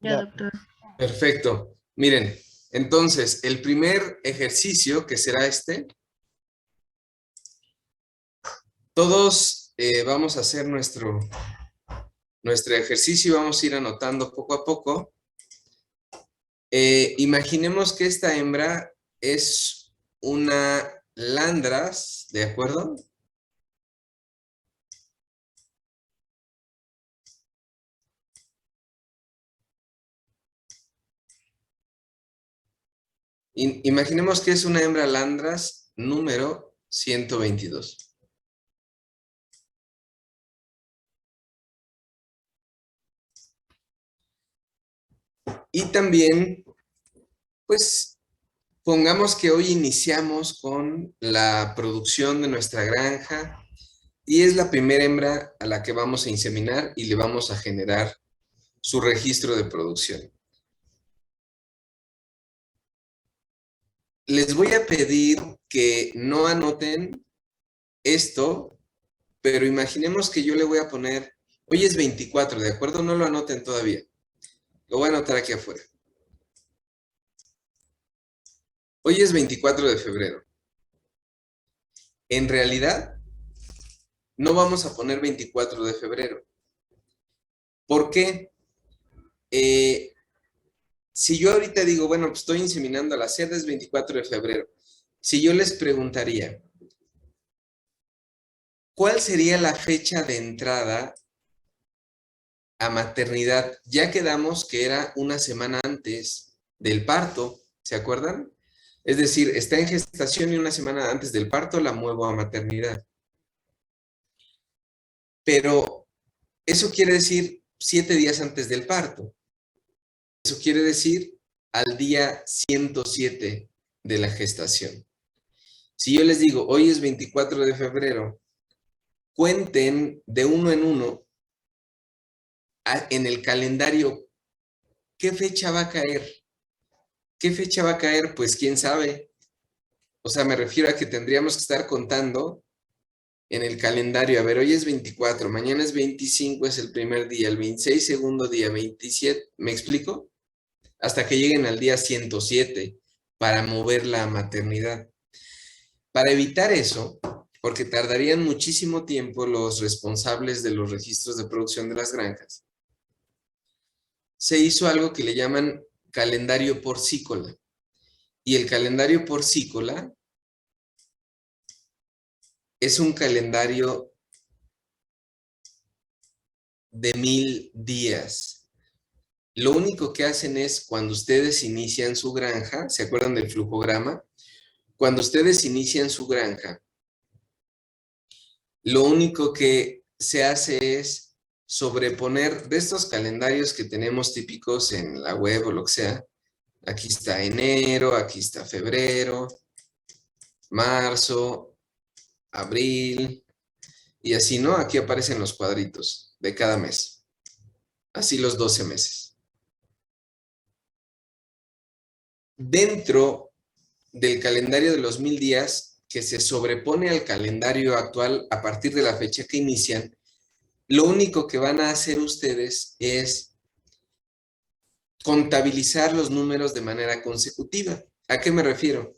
Ya, doctor. Perfecto. Miren, entonces, el primer ejercicio, que será este, todos vamos a hacer nuestro ejercicio y vamos a ir anotando poco a poco. Imaginemos que esta hembra es una Landras, ¿de acuerdo? Imaginemos que es una hembra Landras número 122. Y también, pues, pongamos que hoy iniciamos con la producción de nuestra granja y es la primera hembra a la que vamos a inseminar y le vamos a generar su registro de producción. Les voy a pedir que no anoten esto, pero imaginemos que yo le voy a poner, hoy es 24, ¿de acuerdo? No lo anoten todavía. Lo voy a anotar aquí afuera. Hoy es 24 de febrero. En realidad, no vamos a poner 24 de febrero. ¿Por qué? Eh, si yo ahorita digo, bueno, pues estoy inseminando a la cerda es 24 de febrero. Si yo les preguntaría, ¿cuál sería la fecha de entrada a maternidad? Ya quedamos que era una semana antes del parto, ¿se acuerdan? Es decir, está en gestación y una semana antes del parto la muevo a maternidad. Pero eso quiere decir 7 días antes del parto. Eso quiere decir al día 107 de la gestación. Si yo les digo, hoy es 24 de febrero, cuenten de uno en uno en el calendario qué fecha va a caer. ¿Qué fecha va a caer? Pues quién sabe. O sea, me refiero a que tendríamos que estar contando en el calendario. A ver, hoy es 24, mañana es 25, es el primer día, el 26, segundo día, 27. ¿Me explico? Hasta que lleguen al día 107 para mover la maternidad. Para evitar eso, porque tardarían muchísimo tiempo los responsables de los registros de producción de las granjas, se hizo algo que le llaman calendario porcícola. Y el calendario porcícola es un calendario de 1000 días. Lo único que hacen es cuando ustedes inician su granja, ¿se acuerdan del flujograma? Cuando ustedes inician su granja, lo único que se hace es sobreponer de estos calendarios que tenemos típicos en la web o lo que sea. Aquí está enero, aquí está febrero, marzo, abril, y así, ¿no? Aquí aparecen los cuadritos de cada mes. Así los 12 meses. Dentro del calendario de los 1000 días, que se sobrepone al calendario actual a partir de la fecha que inician, lo único que van a hacer ustedes es contabilizar los números de manera consecutiva. ¿A qué me refiero?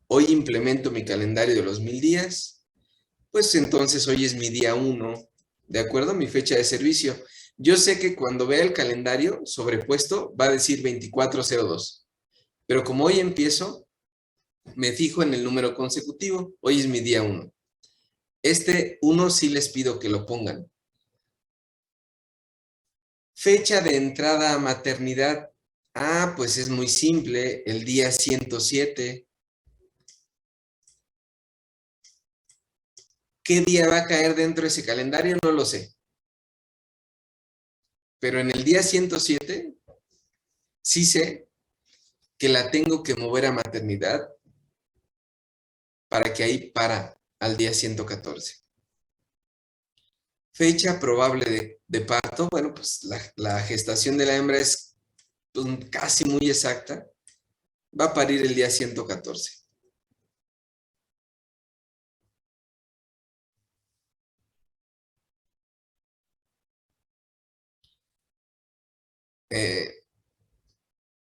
Hoy implemento mi calendario de los 1000 días, pues entonces hoy es mi día 1, ¿de acuerdo? Mi fecha de servicio. Yo sé que cuando vea el calendario sobrepuesto va a decir 2402, pero como hoy empiezo, me fijo en el número consecutivo. Hoy es mi día 1. Este 1 sí les pido que lo pongan. Fecha de entrada a maternidad. Ah, pues es muy simple, el día 107. ¿Qué día va a caer dentro de ese calendario? No lo sé. Pero en el día 107 sí sé que la tengo que mover a maternidad para que ahí para al día 114. Fecha probable de parto. Bueno, pues la gestación de la hembra es pues, casi muy exacta. Va a parir el día 114.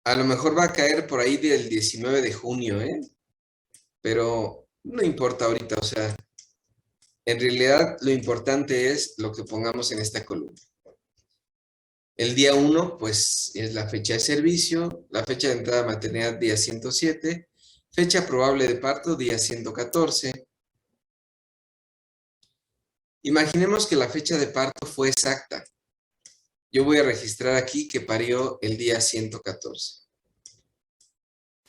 A lo mejor va a caer por ahí del 19 de junio, ¿eh? Pero no importa ahorita, o sea, en realidad lo importante es lo que pongamos en esta columna. El día 1, pues, es la fecha de servicio, la fecha de entrada a maternidad, día 107, fecha probable de parto, día 114. Imaginemos que la fecha de parto fue exacta. Yo voy a registrar aquí que parió el día 114.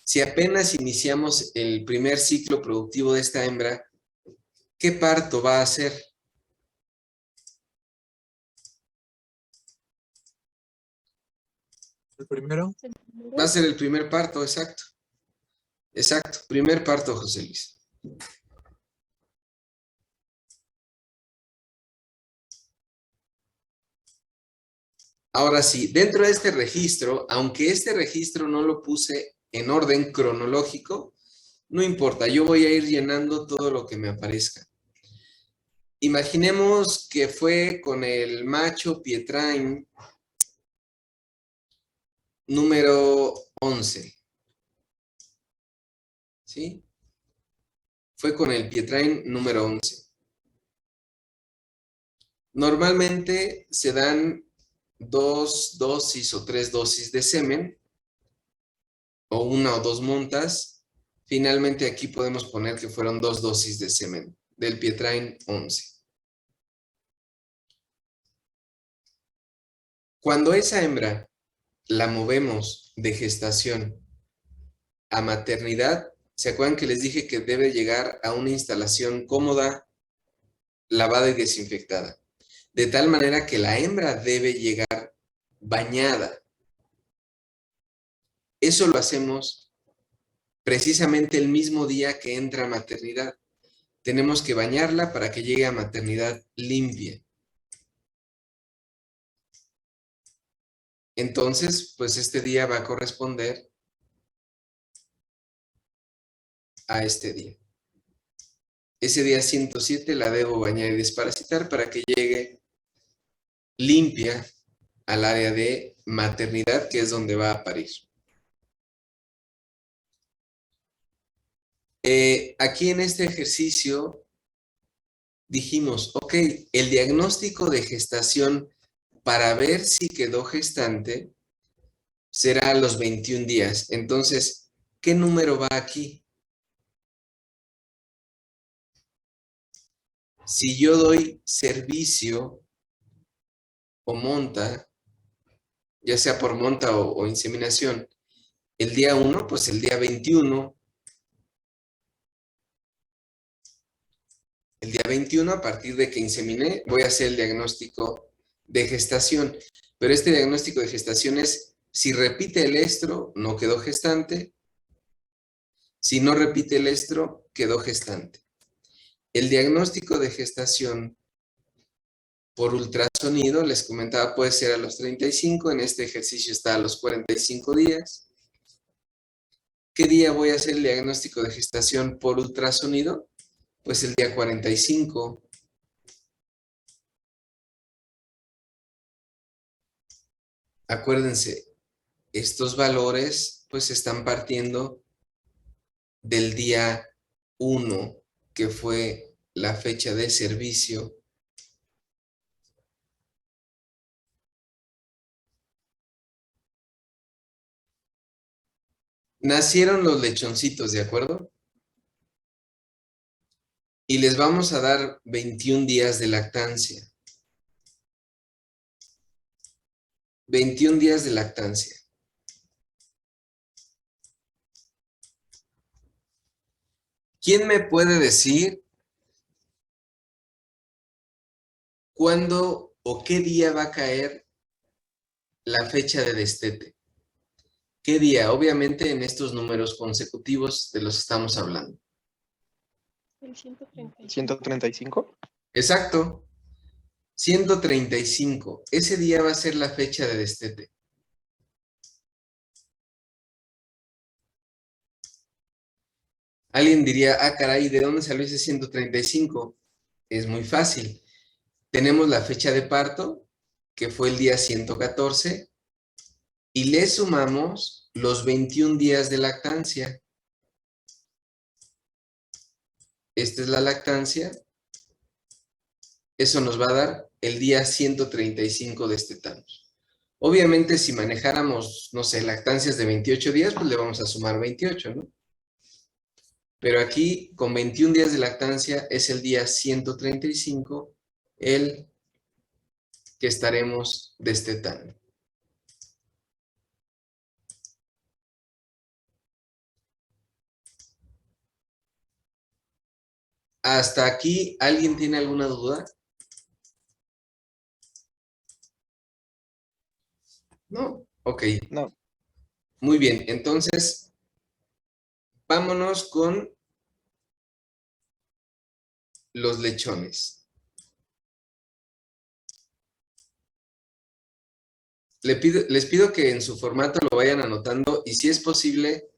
Si apenas iniciamos el primer ciclo productivo de esta hembra, ¿qué parto va a hacer? El primero. Va a ser el primer parto, exacto. Exacto, primer parto, José Luis. Ahora sí, dentro de este registro, aunque este registro no lo puse en orden cronológico, no importa, yo voy a ir llenando todo lo que me aparezca. Imaginemos que fue con el macho Pietrain número 11. ¿Sí? Fue con el Pietrain número 11. Normalmente se dan 2 dosis o 3 dosis de semen, o 1 o 2 montas. Finalmente aquí podemos poner que fueron 2 dosis de semen del Pietrain 11. Cuando esa hembra la movemos de gestación a maternidad, ¿se acuerdan que les dije que debe llegar a una instalación cómoda, lavada y desinfectada? De tal manera que la hembra debe llegar bañada. Eso lo hacemos precisamente el mismo día que entra a maternidad. Tenemos que bañarla para que llegue a maternidad limpia. Entonces, pues este día va a corresponder a este día. Ese día 107 la debo bañar y desparasitar para que llegue limpia al área de maternidad, que es donde va a parir. Aquí en este ejercicio dijimos, ok, el diagnóstico de gestación para ver si quedó gestante será a los 21 días. Entonces, ¿qué número va aquí? Si yo doy servicio o monta, ya sea por monta o inseminación, el día 1, pues el día 21. El día 21, a partir de que inseminé, voy a hacer el diagnóstico de gestación. Pero este diagnóstico de gestación es, si repite el estro, no quedó gestante. Si no repite el estro, quedó gestante. El diagnóstico de gestación por ultrasonido, les comentaba, puede ser a los 35, en este ejercicio está a los 45 días. ¿Qué día voy a hacer el diagnóstico de gestación por ultrasonido? Pues el día 45. Acuérdense, estos valores pues están partiendo del día 1, que fue la fecha de servicio. Nacieron los lechoncitos, ¿de acuerdo? Y les vamos a dar 21 días de lactancia. 21 días de lactancia. ¿Quién me puede decir cuándo o qué día va a caer la fecha de destete? ¿Qué día? Obviamente en estos números consecutivos de los que estamos hablando. El 135. 135. Exacto. 135. Ese día va a ser la fecha de destete. Alguien diría, ah, caray, ¿de dónde salió ese 135? Es muy fácil. Tenemos la fecha de parto, que fue el día 114, y le sumamos los 21 días de lactancia. Esta es la lactancia. Eso nos va a dar el día 135 de este Thanos. Obviamente, si manejáramos, no sé, lactancias de 28 días, pues le vamos a sumar 28, ¿no? Pero aquí, con 21 días de lactancia, es el día 135 el que estaremos destetando. ¿Hasta aquí alguien tiene alguna duda? ¿No? Ok. No. Muy bien. Entonces, vámonos con los lechones. Les pido que en su formato lo vayan anotando y si es posible,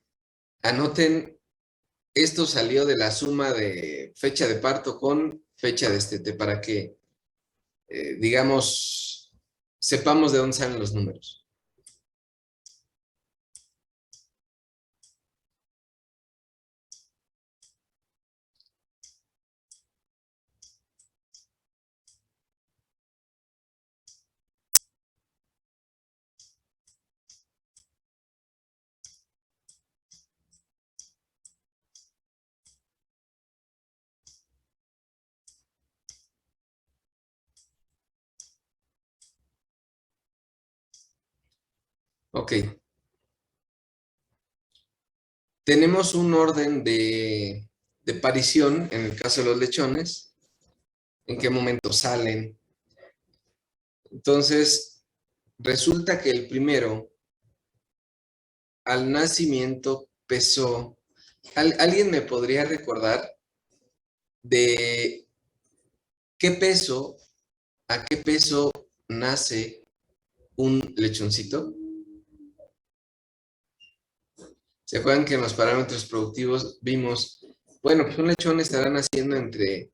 anoten, esto salió de la suma de fecha de parto con fecha de destete para que, digamos, sepamos de dónde salen los números. Ok. Tenemos un orden de aparición en el caso de los lechones. ¿En qué momento salen? Entonces, resulta que el primero, al nacimiento, pesó. ¿Alguien me podría recordar de qué peso, a qué peso nace un lechoncito? ¿Se acuerdan que en los parámetros productivos vimos, bueno, pues un lechón estará naciendo entre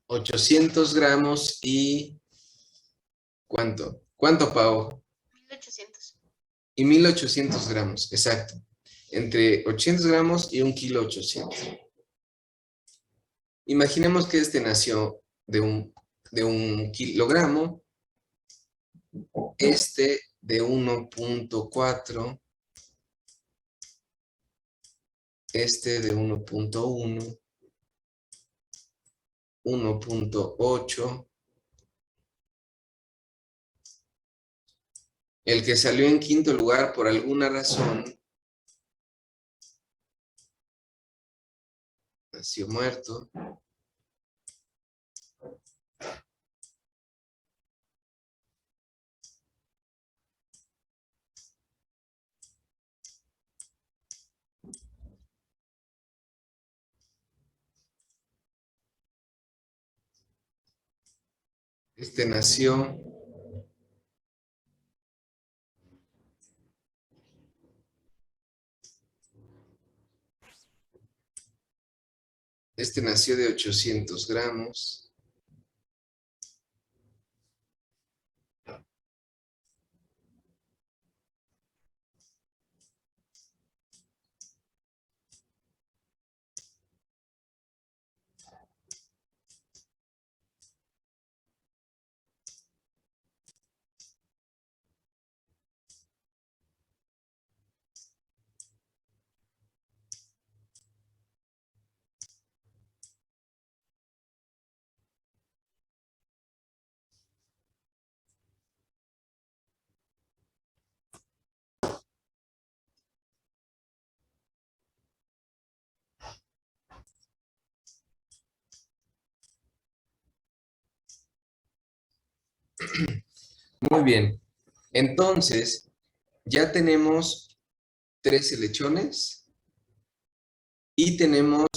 800 gramos y ¿cuánto? ¿Cuánto, Pau? 1800. Y 1800 gramos, exacto. Entre 800 gramos y 1,8 kg. Imaginemos que este nació de un kilogramo, este de 1,4, este de 1,1, 1,8. El que salió en quinto lugar por alguna razón nació muerto. Este nació de 800 gramos. Muy bien. Entonces, ya tenemos 13 lechones y tenemos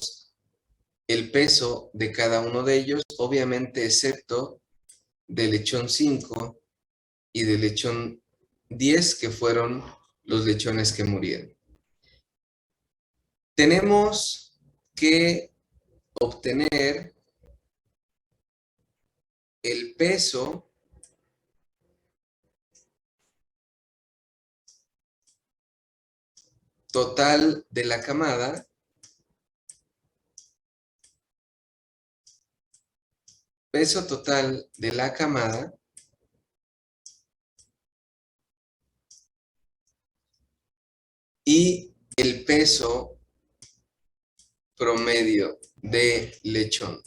el peso de cada uno de ellos, obviamente excepto del lechón 5 y del lechón 10, que fueron los lechones que murieron. Tenemos que obtener el peso total de la camada peso total de la camada y el peso promedio de lechón.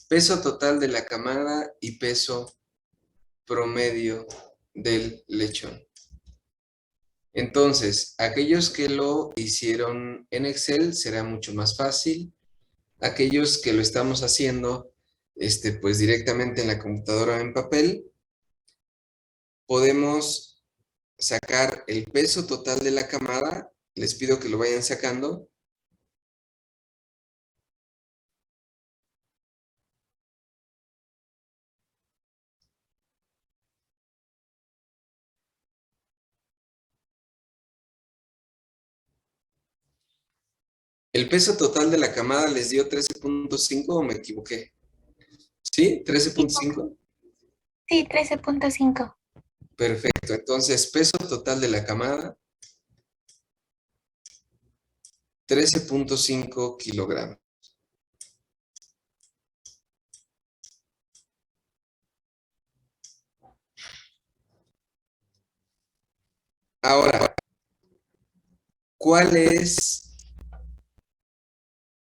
Peso total de la camada y peso promedio del lechón. Entonces, aquellos que lo hicieron en Excel será mucho más fácil. Aquellos que lo estamos haciendo pues directamente en la computadora o en papel, podemos sacar el peso total de la camada. Les pido que lo vayan sacando. ¿El peso total de la camada les dio 13.5 o me equivoqué? ¿Sí? ¿13.5? Sí, 13.5. Perfecto. Entonces, peso total de la camada, 13.5 kilogramos. Ahora, ¿cuál es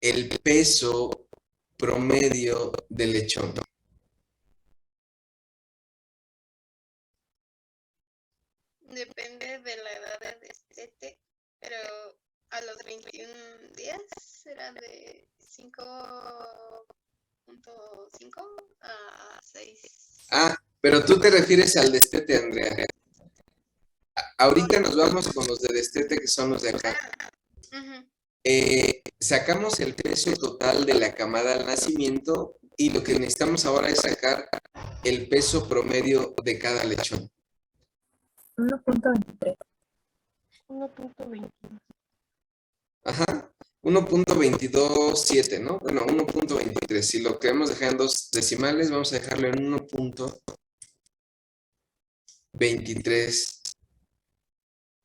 el peso promedio del lechón? Depende de la edad del destete, pero a los 21 días será de 5.5 a 6. Ah, pero tú te refieres al destete, Andrea. Ahorita nos vamos con los de destete, que son los de acá. Sacamos el peso total de la camada al nacimiento y lo que necesitamos ahora es sacar el peso promedio de cada lechón. 1.23. 1.20. Ajá, 1.227, ¿no? Bueno, 1.23. Si lo queremos dejar en dos decimales, vamos a dejarlo en 1.23.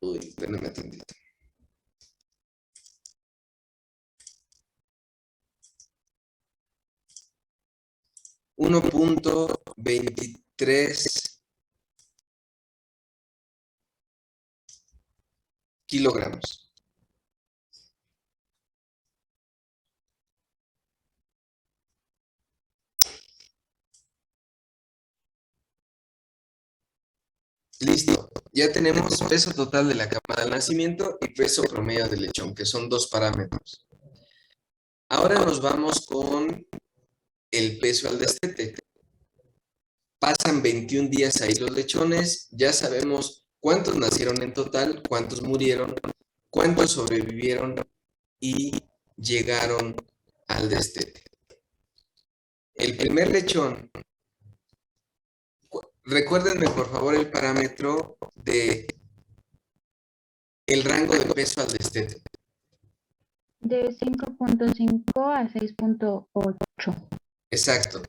Uy, espérame tantito. $1.23 kilogramos. Listo. Ya tenemos peso total de la camada al nacimiento y peso promedio del lechón, que son dos parámetros. Ahora nos vamos con el peso al destete. Pasan 21 días ahí los lechones, ya sabemos cuántos nacieron en total, cuántos murieron, cuántos sobrevivieron y llegaron al destete. El primer lechón, recuérdenme por favor el parámetro de el rango de peso al destete. De 5.5 a 6.8. Exacto.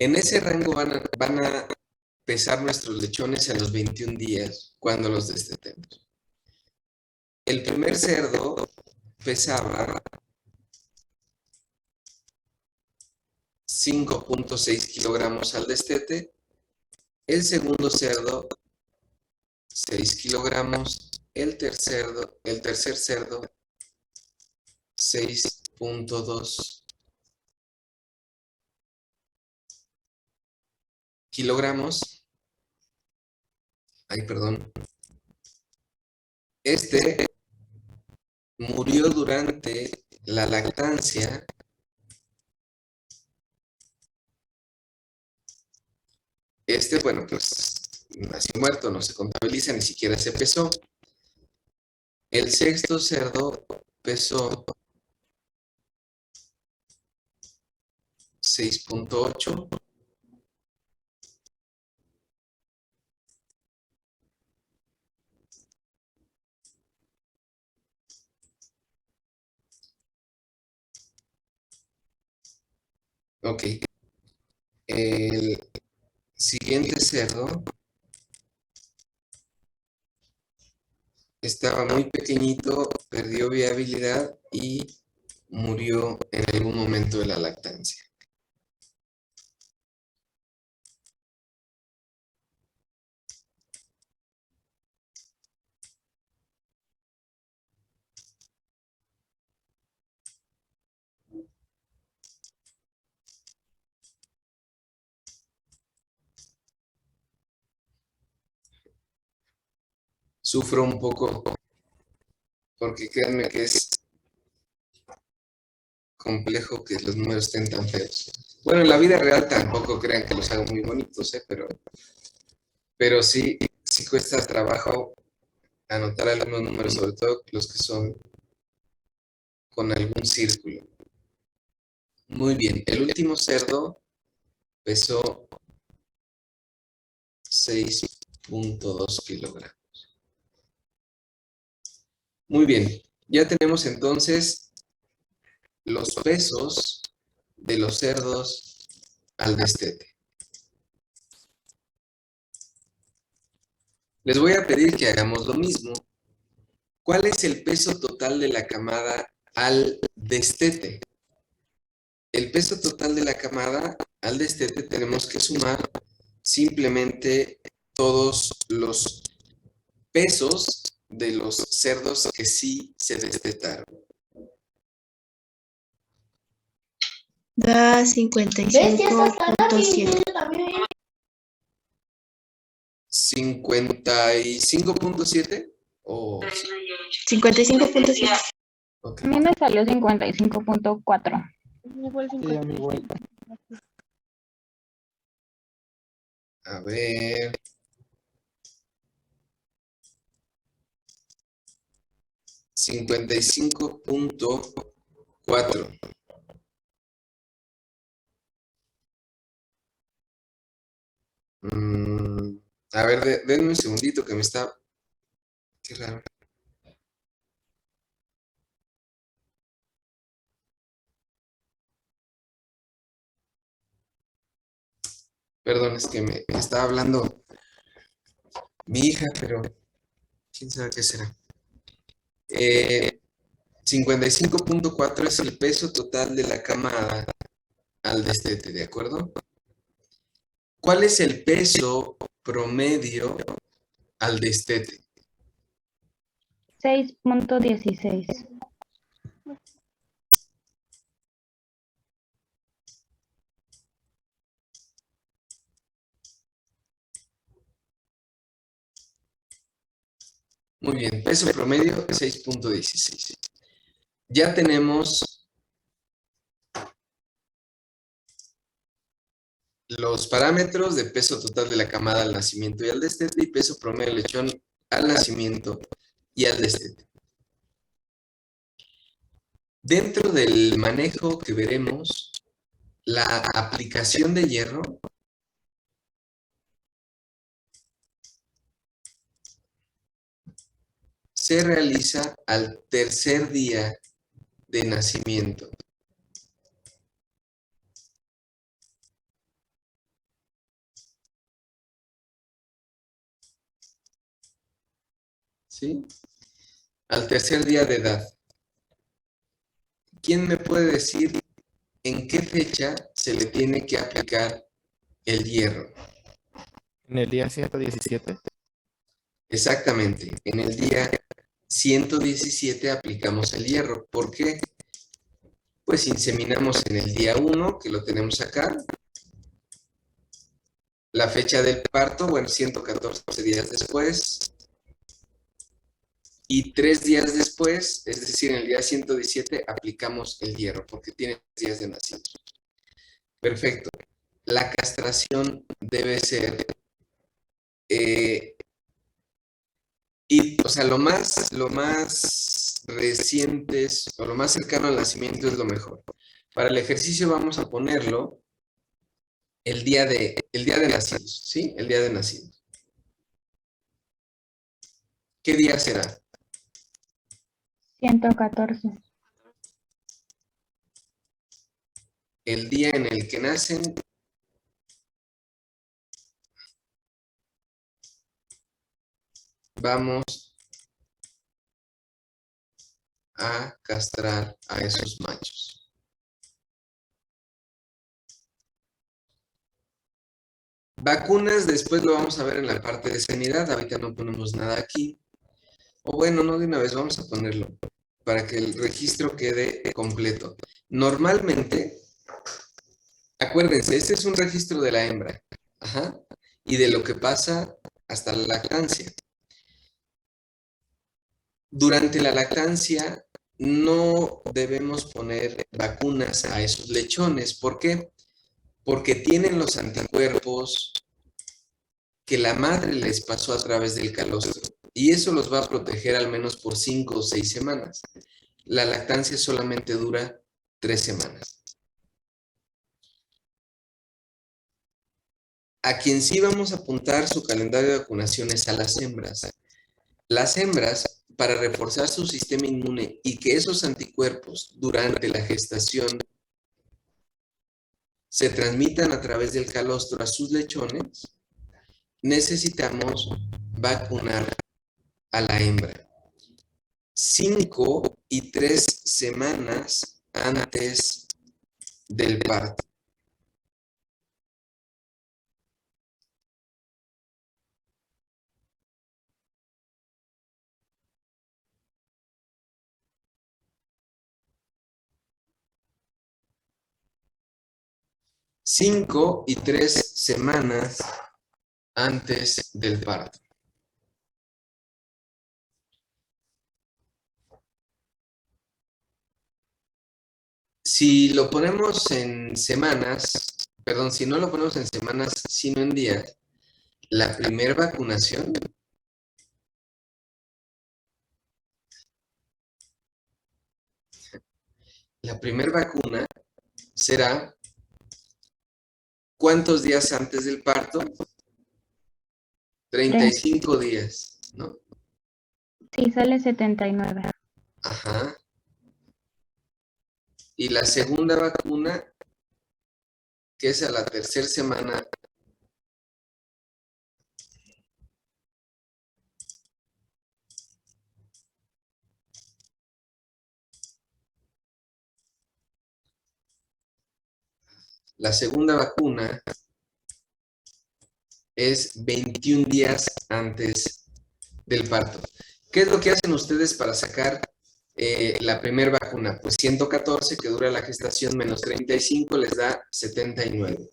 En ese rango van a pesar nuestros lechones a los 21 días cuando los destetemos. El primer cerdo pesaba 5.6 kilogramos al destete. El segundo cerdo, 6 kilogramos. El tercer cerdo, 6.2 kilogramos. Ay, perdón. Este murió durante la lactancia. Bueno, pues nació muerto, no se contabiliza, ni siquiera se pesó. El sexto cerdo pesó 6.8. Ok. El siguiente cerdo estaba muy pequeñito, perdió viabilidad y murió en algún momento de la lactancia. Sufro un poco porque créanme que es complejo que los números estén tan feos. Bueno, en la vida real tampoco crean que los hago muy bonitos, pero sí, sí cuesta trabajo anotar algunos números, sobre todo los que son con algún círculo. Muy bien, el último cerdo pesó 6.2 kilogramos. Muy bien, ya tenemos entonces los pesos de los cerdos al destete. Les voy a pedir que hagamos lo mismo. ¿Cuál es el peso total de la camada al destete? El peso total de la camada al destete tenemos que sumar simplemente todos los pesos de los cerdos que sí se destetaron. Da 55.7. 55.7 o 55.7. ok. A mí me salió 55.4. Sí, a mí igual. A ver. $55.4. A ver, denme un segundito que me está... Qué raro. Perdón, es que me está hablando mi hija, pero quién sabe qué será. 55.4 es el peso total de la camada al destete, ¿de acuerdo? ¿Cuál es el peso promedio al destete? 6.16. Muy bien, peso promedio 6.16. Ya tenemos los parámetros de peso total de la camada al nacimiento y al destete y peso promedio del lechón al nacimiento y al destete. Dentro del manejo que veremos, la aplicación de hierro se realiza al tercer día de nacimiento. ¿Sí? Al tercer día de edad. ¿Quién me puede decir en qué fecha se le tiene que aplicar el hierro? En el día 117. Exactamente, en el día 117 aplicamos el hierro. ¿Por qué? Pues inseminamos en el día 1, que lo tenemos acá. La fecha del parto, bueno, 114 días después. Y 3 días después, es decir, en el día 117, aplicamos el hierro, porque tiene 3 días de nacido. Perfecto. La castración debe ser... o sea, lo más recientes o lo más cercano al nacimiento es lo mejor. Para el ejercicio vamos a ponerlo el día de nacidos, ¿sí? El día de nacidos. ¿Qué día será? 114. El día en el que nacen vamos a castrar a esos machos. Vacunas, después lo vamos a ver en la parte de sanidad. Ahorita no ponemos nada aquí. O bueno, no de una vez, vamos a ponerlo para que el registro quede completo. Normalmente, acuérdense, este es un registro de la hembra. Ajá. Y de lo que pasa hasta la lactancia. Durante la lactancia no debemos poner vacunas a esos lechones. ¿Por qué? Porque tienen los anticuerpos que la madre les pasó a través del calostro. Y eso los va a proteger al menos por 5 o 6 semanas. La lactancia solamente dura 3 semanas. A quien sí vamos a apuntar su calendario de vacunaciones a las hembras. Las hembras, para reforzar su sistema inmune y que esos anticuerpos durante la gestación se transmitan a través del calostro a sus lechones, necesitamos vacunar a la hembra 5 y 3 semanas antes del parto. Cinco y 3 semanas antes del parto. Si lo ponemos en semanas, perdón, si no lo ponemos en semanas, sino en días, la primera vacunación vacuna será ¿cuántos días antes del parto? 35 días, ¿no? Sí, sale 79. Ajá. Y la segunda vacuna, que es a la tercera semana. La segunda vacuna es 21 días antes del parto. ¿Qué es lo que hacen ustedes para sacar la primera vacuna? Pues 114, que dura la gestación, menos 35, les da 79.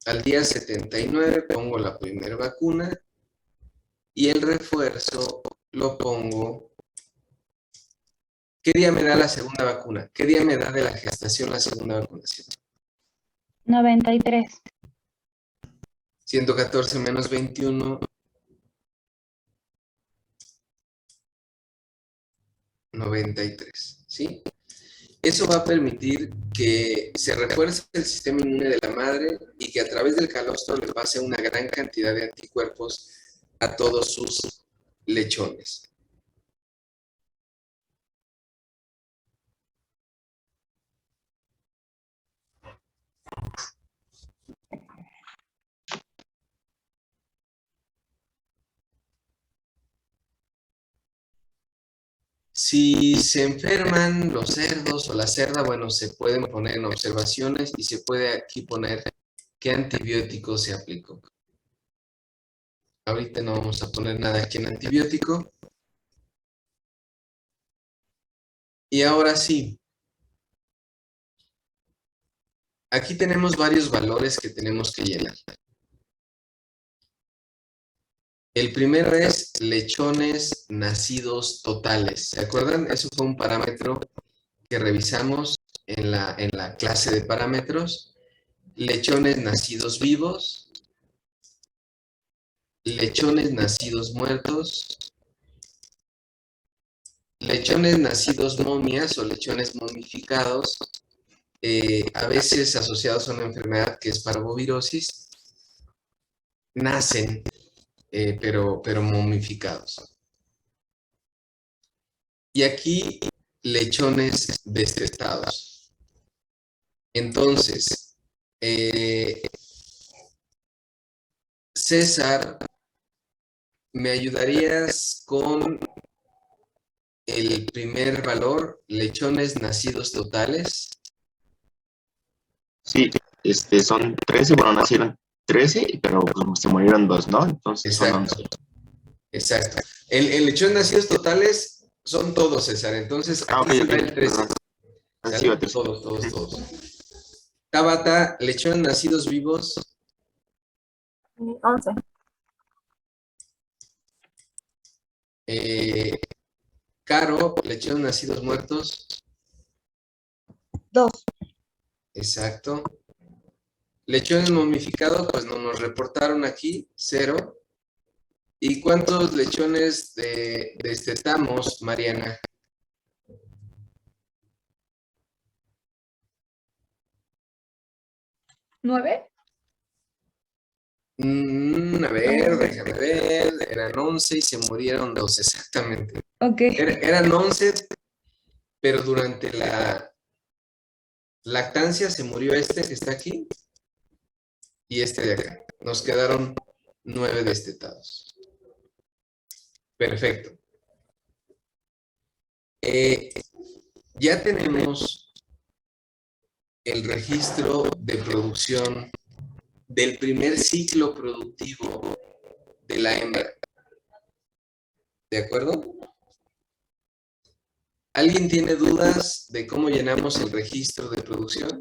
Al día 79 pongo la primera vacuna y el refuerzo lo pongo. ¿Qué día me da la segunda vacuna? ¿Qué día me da de la gestación la segunda vacunación? 93. 114 menos 21. 93, ¿sí? Eso va a permitir que se refuerce el sistema inmune de la madre y que a través del calostro les pase una gran cantidad de anticuerpos a todos sus lechones. Si se enferman los cerdos o la cerda, bueno, se pueden poner en observaciones y se puede aquí poner qué antibiótico se aplicó. Ahorita no vamos a poner nada aquí en antibiótico. Y ahora sí. Aquí tenemos varios valores que tenemos que llenar. El primero es lechones nacidos totales. ¿Se acuerdan? Eso fue un parámetro que revisamos en la clase de parámetros. Lechones nacidos vivos, lechones nacidos muertos, lechones nacidos momias o lechones momificados, a veces asociados a una enfermedad que es parvovirosis, nacen, pero momificados. Y aquí, lechones destetados. Entonces, César ¿Me ayudarías con el primer valor, lechones nacidos totales? Sí, son 13, bueno, nacieron 13, pero pues, se murieron 2, ¿no? Entonces son Exacto, 11. exacto. El lechones nacidos totales son todos, César. Entonces, Ah, ok, aquí se va ok, el 13. perdón. ¿Sale? Así va 13. Todos. Tabata, lechones nacidos vivos. 11. Caro, lechones nacidos muertos. 2. Exacto. Lechones momificados, pues no nos reportaron aquí, 0. ¿Y cuántos lechones destetamos, Mariana? 9. A ver, déjame ver. Eran 11 y se murieron 2, exactamente. Ok. Eran 11, pero durante la lactancia se murió este que está aquí y este de acá. Nos quedaron 9 destetados. Perfecto. Ya tenemos el registro de producción del primer ciclo productivo de la hembra. ¿De acuerdo? ¿Alguien tiene dudas de cómo llenamos el registro de producción?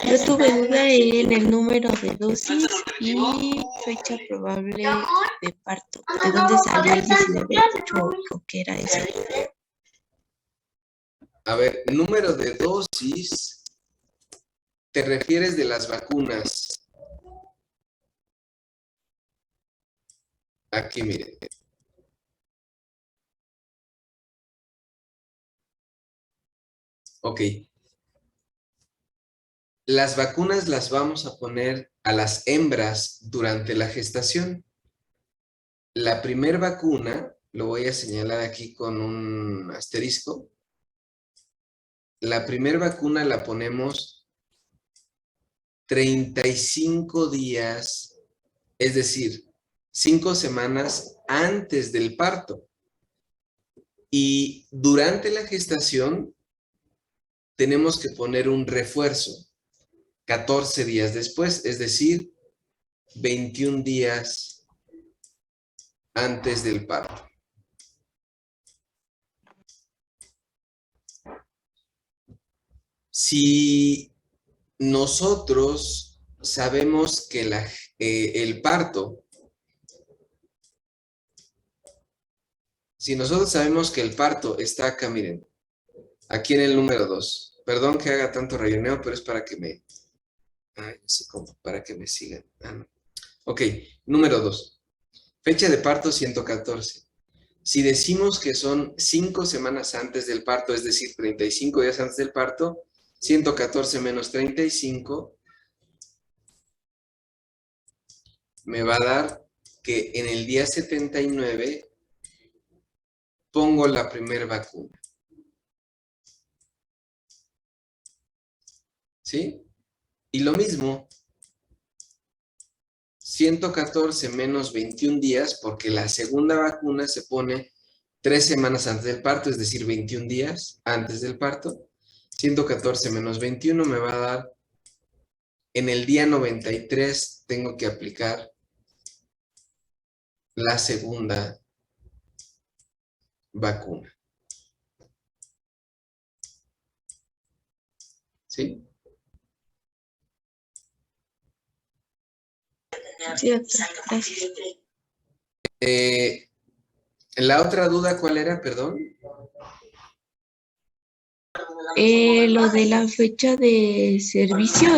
Yo tuve duda en el número de dosis y fecha probable de parto. ¿De dónde salió el 19? ¿O qué era eso? A ver, número de dosis, ¿te refieres de las vacunas? Aquí, miren. Ok. Las vacunas las vamos a poner a las hembras durante la gestación. La primer vacuna, lo voy a señalar aquí con un asterisco. La primer vacuna la ponemos 35 días, es decir, 5 semanas antes del parto. Y durante la gestación tenemos que poner un refuerzo 14 días después, es decir, 21 días antes del parto. Si nosotros sabemos que el parto, si nosotros sabemos que el parto está acá, miren, aquí en el número 2. Perdón que haga tanto rayoneo, pero es para que me... Ay, no sé cómo, para que me sigan. No. Ok, número 2. Fecha de parto 114. Si decimos que son 5 semanas antes del parto, es decir, 35 días antes del parto, 114 menos 35 me va a dar que en el día 79 pongo la primera vacuna. ¿Sí? Y lo mismo, 114 menos 21 días, porque la segunda vacuna se pone 3 semanas antes del parto, es decir, 21 días antes del parto. 114 menos 21 me va a dar, en el día 93 tengo que aplicar la segunda vacuna. ¿Sí? Sí, doctora, gracias. La otra duda, ¿cuál era? Perdón. Lo de la fecha de servicio,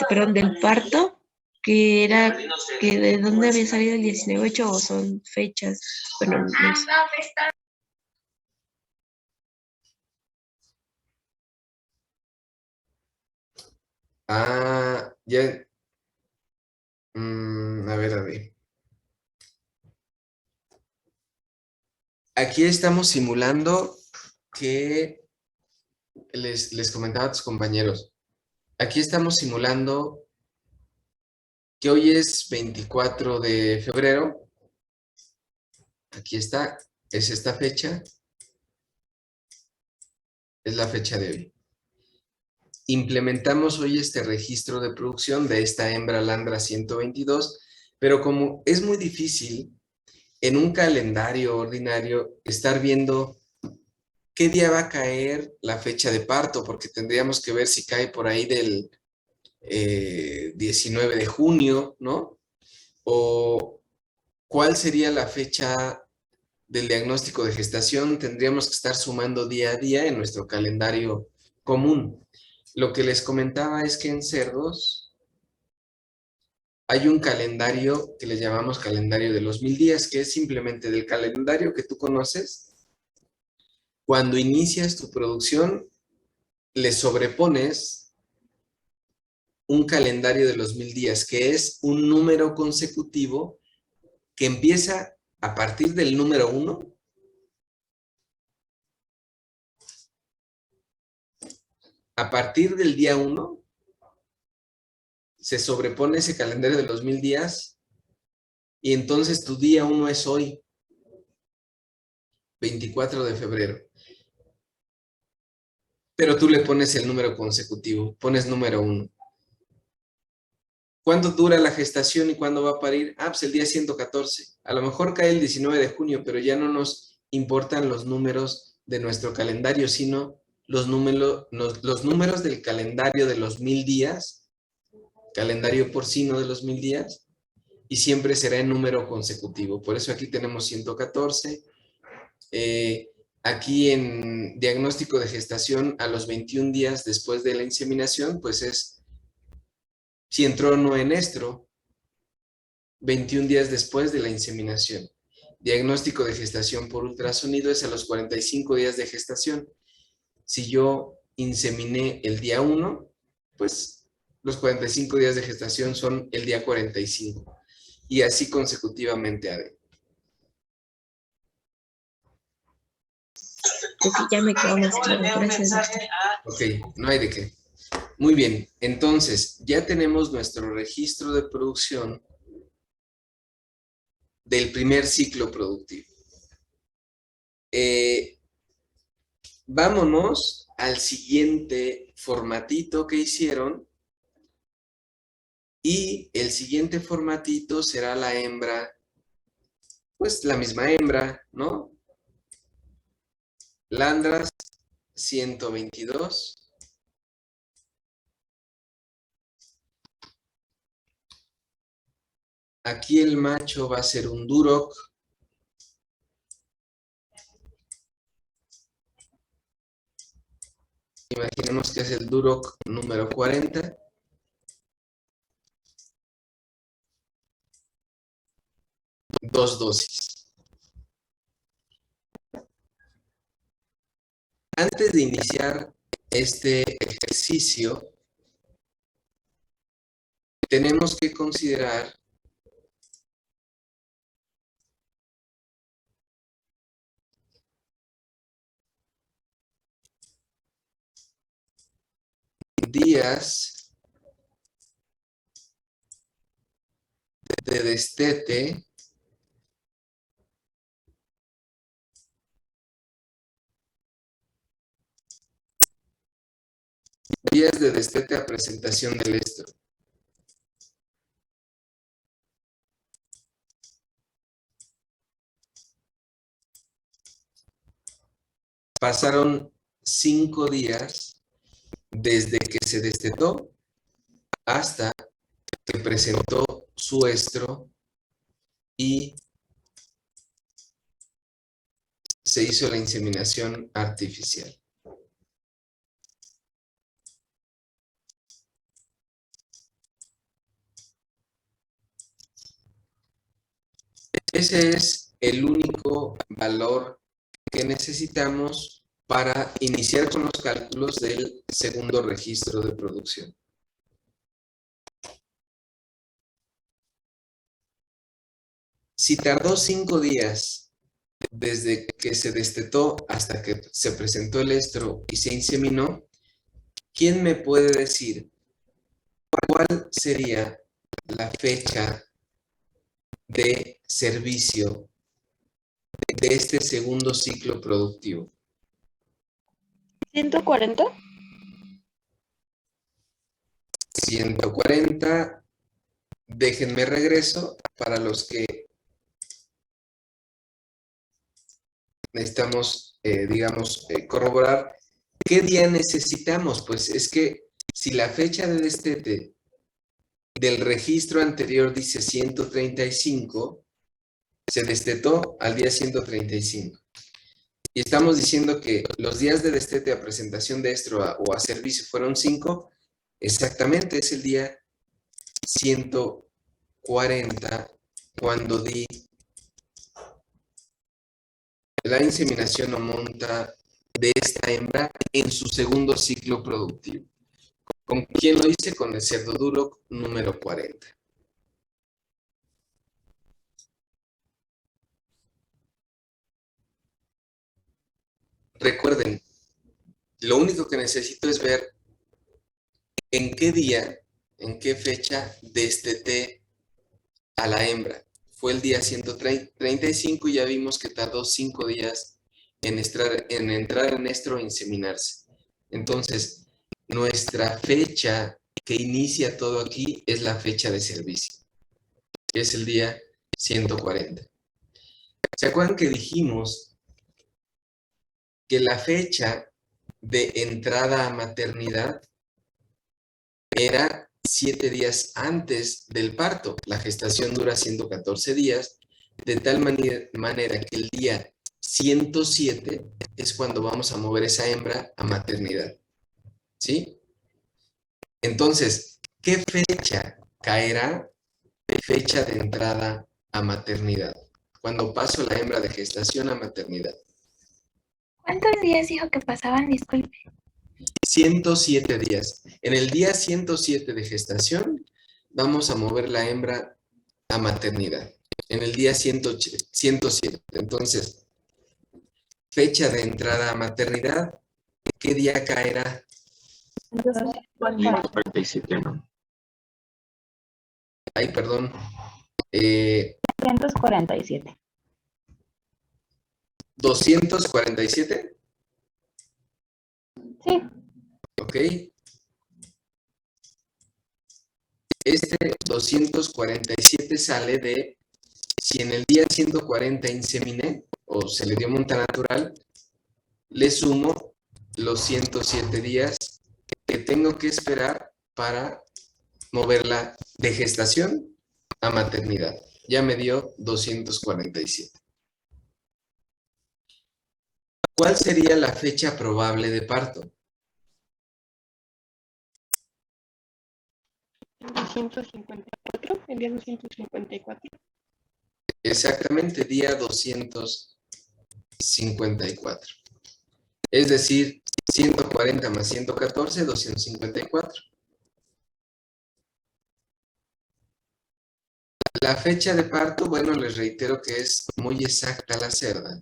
perdón, del parto, que era que de dónde había salido el 19/8 o son fechas, bueno, no sé. Ah, ya. A ver. Aquí estamos simulando que les comentaba a tus compañeros. Aquí estamos simulando que hoy es 24 de febrero. Aquí está, es esta fecha. Es la fecha de hoy. Implementamos hoy este registro de producción de esta hembra Landra 122, pero como es muy difícil en un calendario ordinario estar viendo qué día va a caer la fecha de parto, porque tendríamos que ver si cae por ahí del 19 de junio, ¿no? O cuál sería la fecha del diagnóstico de gestación. Tendríamos que estar sumando día a día en nuestro calendario común. Lo que les comentaba es que en cerdos hay un calendario que le llamamos calendario de los 1000 días, que es simplemente del calendario que tú conoces. Cuando inicias tu producción, le sobrepones un calendario de los 1000 días, que es un número consecutivo que empieza a partir del número 1 a partir del día 1 se sobrepone ese calendario de los 1000 días y entonces tu día 1 es hoy, 24 de febrero. Pero tú le pones el número consecutivo, pones número 1. ¿Cuánto dura la gestación y cuándo va a parir? Ah, pues el día 114. A lo mejor cae el 19 de junio, pero ya no nos importan los números de nuestro calendario, sino los números del calendario de los 1000 días, calendario porcino de los 1000 días, y siempre será en número consecutivo. Por eso aquí tenemos 114. Aquí en diagnóstico de gestación a los 21 días después de la inseminación, pues es si entró o no en estro, 21 días después de la inseminación. Diagnóstico de gestación por ultrasonido es a los 45 días de gestación. Si yo inseminé el día 1, pues los 45 días de gestación son el día 45. Y así consecutivamente, Ade. Creo que ya me quedó más claro. Gracias, doctor. Ok, no hay de qué. Muy bien, entonces ya tenemos nuestro registro de producción del primer ciclo productivo. Vámonos al siguiente formatito que hicieron. Y el siguiente formatito será la hembra, pues la misma hembra, ¿no? Landras 122. Aquí el macho va a ser un Duroc. Imaginemos que es el Duroc número 40. Dos dosis. Antes de iniciar este ejercicio, tenemos que considerar días de destete a presentación del estro. Pasaron 5 días desde que se destetó hasta que presentó su estro y se hizo la inseminación artificial. Ese es el único valor que necesitamos para iniciar con los cálculos del segundo registro de producción. Si tardó 5 días desde que se destetó hasta que se presentó el estro y se inseminó, ¿quién me puede decir cuál sería la fecha de servicio de este segundo ciclo productivo? 140. 140. Déjenme regreso para los que necesitamos, corroborar qué día necesitamos. Pues es que si la fecha de destete del registro anterior dice 135, se destetó al día 135. Y estamos diciendo que los días de destete a presentación de estro o a servicio fueron 5, exactamente es el día 140 cuando di la inseminación o monta de esta hembra en su segundo ciclo productivo. ¿Con quién lo hice? Con el cerdo duro número 40. Recuerden, lo único que necesito es ver en qué día, en qué fecha desteté a la hembra. Fue el día 135 y ya vimos que tardó 5 días en entrar en estro e inseminarse. Entonces, nuestra fecha que inicia todo aquí es la fecha de servicio, que es el día 140. ¿Se acuerdan que dijimos que la fecha de entrada a maternidad era 7 días antes del parto? La gestación dura 114 días, de tal manera que el día 107 es cuando vamos a mover esa hembra a maternidad. ¿Sí? Entonces, ¿qué fecha caerá? Fecha de entrada a maternidad. Cuando paso la hembra de gestación a maternidad. ¿Cuántos días dijo que pasaban? Disculpe. 107 días. En el día 107 de gestación, vamos a mover la hembra a maternidad. En el día 107. Entonces, fecha de entrada a maternidad, ¿qué día caerá? 147, ¿no? Ay, perdón. 247. 247. Sí. Ok. Este 247 sale de, si en el día 140 inseminé o se le dio monta natural, le sumo los 107 días que tengo que esperar para moverla de gestación a maternidad. Ya me dio 247. ¿Cuál sería la fecha probable de parto? 254, el día 254. Exactamente, día 254. Es decir, 140 más 114, 254. La fecha de parto, bueno, les reitero que es muy exacta la cerda.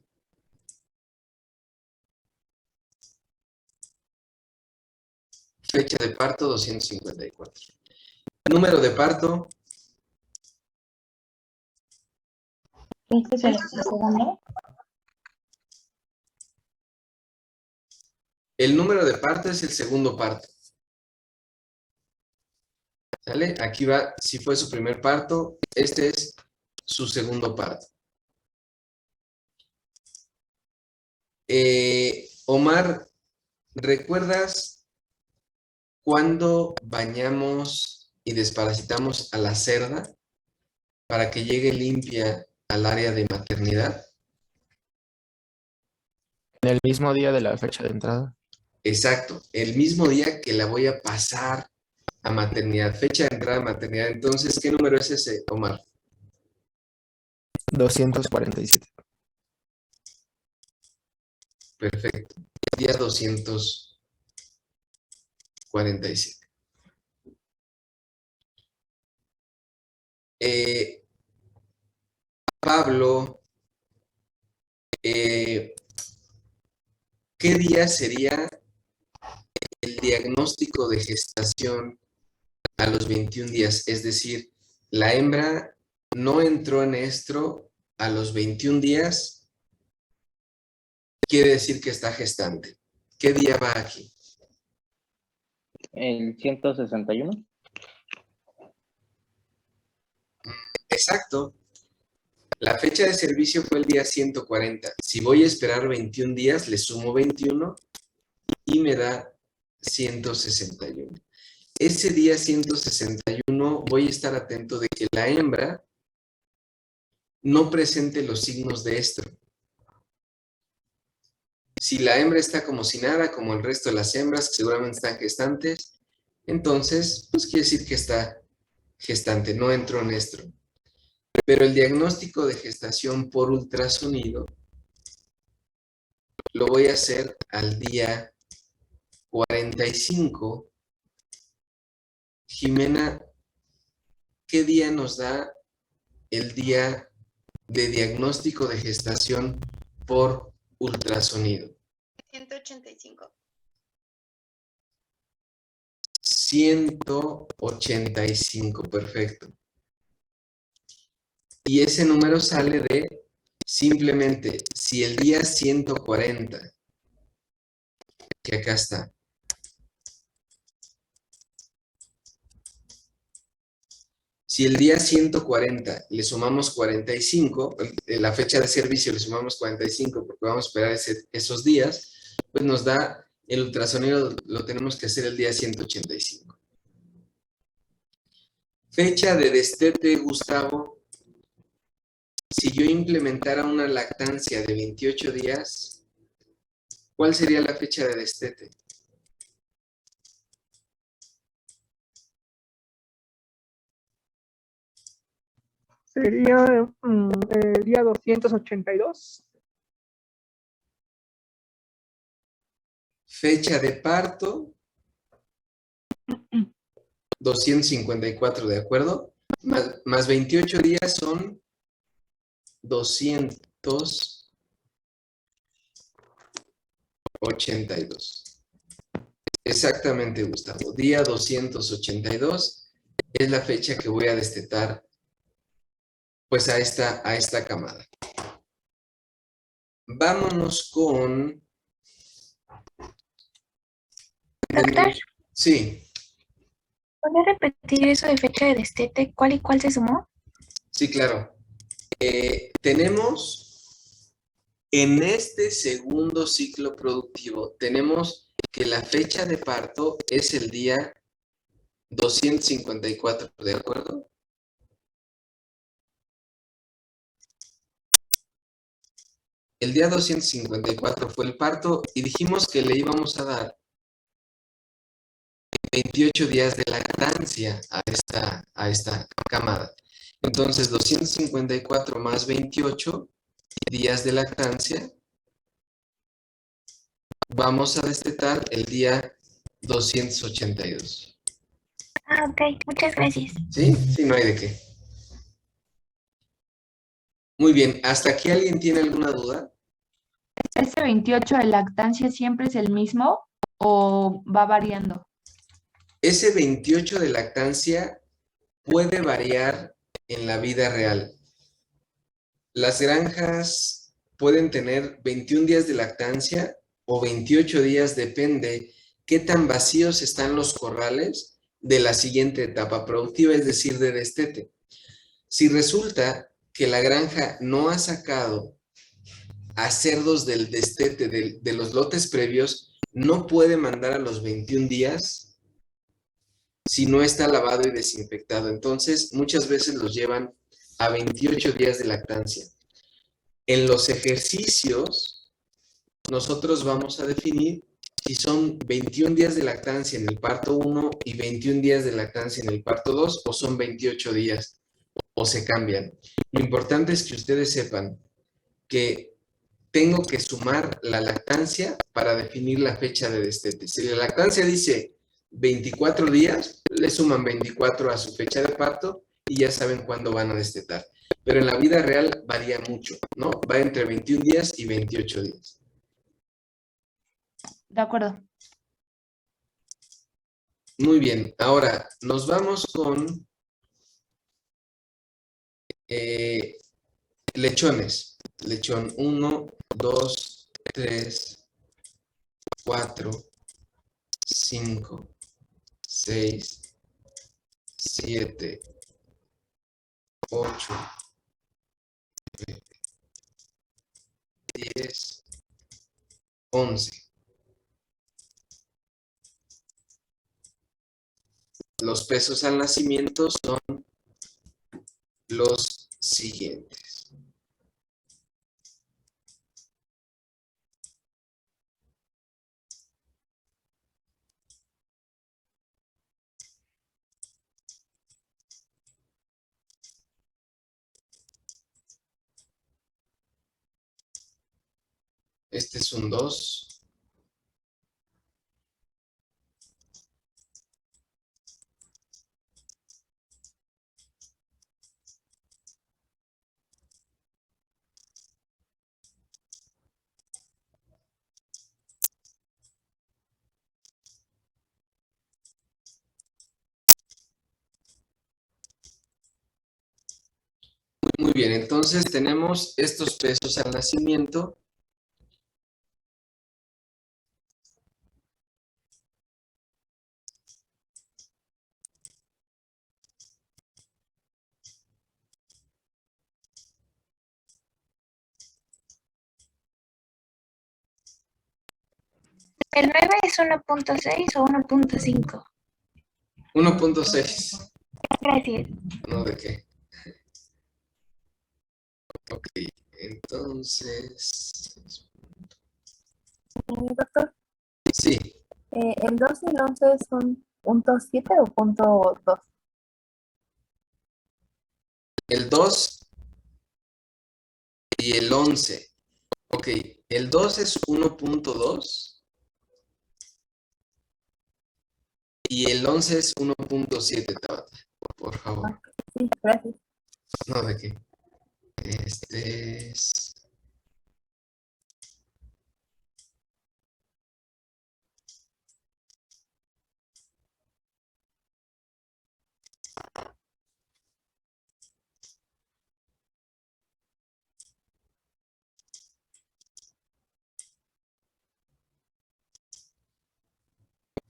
Fecha de parto, 254. Número de parto, ¿Este es el segundo? el número de parto es el segundo parto. ¿Sale? Aquí va, si fue su primer parto, este es su segundo parto. Omar, ¿recuerdas cuándo bañamos y desparasitamos a la cerda para que llegue limpia al área de maternidad? En el mismo día de la fecha de entrada. Exacto, el mismo día que la voy a pasar a maternidad, fecha de entrada a maternidad. Entonces, ¿qué número es ese, Omar? 247. Perfecto, día 247. Pablo, ¿qué día sería el diagnóstico de gestación a los 21 días? Es decir, la hembra no entró en estro a los 21 días, quiere decir que está gestante. ¿Qué día va aquí? El 161. Exacto. La fecha de servicio fue el día 140. Si voy a esperar 21 días, le sumo 21 y me da 161. Ese día 161 voy a estar atento de que la hembra no presente los signos de estro. Si la hembra está como si nada, como el resto de las hembras que seguramente están gestantes, entonces, pues quiere decir que está gestante, no entró en estro. Pero el diagnóstico de gestación por ultrasonido lo voy a hacer al día 45. Jimena, ¿qué día nos da el día de diagnóstico de gestación por ultrasonido? 185. 185, perfecto. Y ese número sale de simplemente si el día 140, que acá está, si el día 140 le sumamos 45, la fecha de servicio le sumamos 45 porque vamos a esperar esos días, pues nos da el ultrasonido, lo tenemos que hacer el día 185. Fecha de destete, Gustavo. Si yo implementara una lactancia de 28 días, ¿cuál sería la fecha de destete? Sería el día 282. Fecha de parto, 254, ¿de acuerdo? Más 28 días son 282. Exactamente, Gustavo. Día 282 es la fecha que voy a destetar pues a esta camada. Vámonos con... Doctor, Sí, ¿puede repetir eso de fecha de destete? ¿Cuál y cuál se sumó? sí, claro. Tenemos en este segundo ciclo productivo, tenemos que la fecha de parto es el día 254, ¿de acuerdo? El día 254 fue el parto y dijimos que le íbamos a dar 28 días de lactancia a esta camada. Entonces, 254 más 28 días de lactancia, vamos a destetar el día 282. Ah, ok, muchas gracias. ¿Sí? Sí, no hay de qué. Muy bien, ¿hasta aquí alguien tiene alguna duda? ¿Ese 28 de lactancia siempre es el mismo o va variando? Ese 28 de lactancia puede variar en la vida real. Las granjas pueden tener 21 días de lactancia o 28 días, depende qué tan vacíos están los corrales de la siguiente etapa productiva, es decir, de destete. Si resulta que la granja no ha sacado a cerdos del destete de los lotes previos, no puede mandar a los 21 días si no está lavado y desinfectado. Entonces, muchas veces los llevan a 28 días de lactancia. En los ejercicios, nosotros vamos a definir si son 21 días de lactancia en el parto 1 y 21 días de lactancia en el parto 2 o son 28 días o se cambian. Lo importante es que ustedes sepan que tengo que sumar la lactancia para definir la fecha de destete. Si la lactancia dice 24 días, le suman 24 a su fecha de parto y ya saben cuándo van a destetar. Pero en la vida real varía mucho, ¿no? Va entre 21 días y 28 días. De acuerdo. Muy bien, ahora nos vamos con Lechones. Lechón 1, 2, 3, 4, 5, 6, 7, 8, 9, 10, 11. Los pesos al nacimiento son los siguientes. Este es un 2. Muy bien, entonces tenemos estos pesos al nacimiento. ¿El 9 es 1.6 o 1.5? 1.6. Gracias. ¿No de qué? Ok, entonces... Doctor, Sí, ¿el 2 y el 11 son punto 7 o punto 2? el 2 y el 11. Ok, el 2 es 1.2 y el 11 es 1.7, Tabata, por favor. Sí, gracias. No, ¿de qué? Este es...